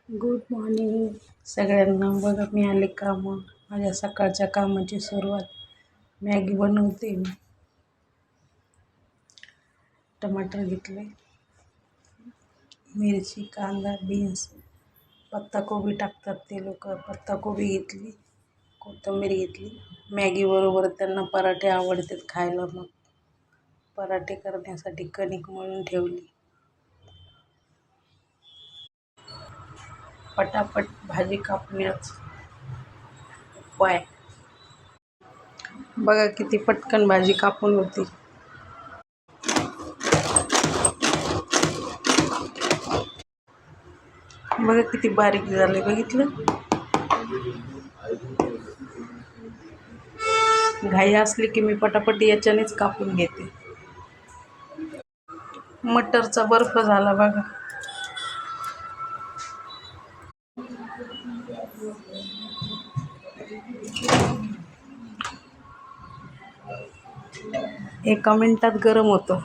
Good morning सगळ्यांना. बघा मी आले कामं. माझ्या सकाळच्या कामाची सुरुवात मॅगी बनवते मी. टमाटर घेतले, मिरची, कांदा, बीन्स, पत्ताकोबी टाकतात ते लोक. पत्ताकोबी घेतली, कोथिंबीर घेतली. मॅगी बरोबर त्यांना पराठे आवडतात खायला, मग पराठे करण्यासाठी कणिक मळून ठेवली. पटापट भाजी कापण्याच उपाय. बघा किती पटकन भाजी कापून होती. बघा किती बारीक झाले, बघितलं. घाई असली की मी पटापट याच्यानेच कापून घेते. मटरचा बर्फ झाला बघा. एका मिनिटात गरम होतो.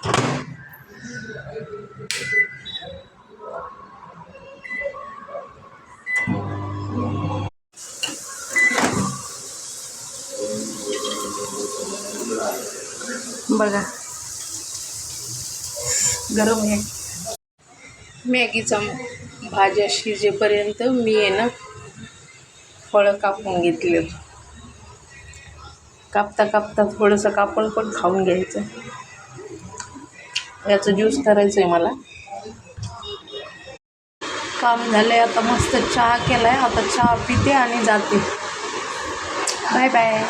बघा गरम आहे. मॅगीचा भाज्या शिजेपर्यंत मी आहे ना फळं कापून घेतले. कापता कापता थोडंसं कापून पण खाऊन घ्यायचं. याचं ज्यूस करायचं आहे मला. काम झालंय, आता मस्त चहा केलाय. आता चहा पिते आणि जाते. Bye bye.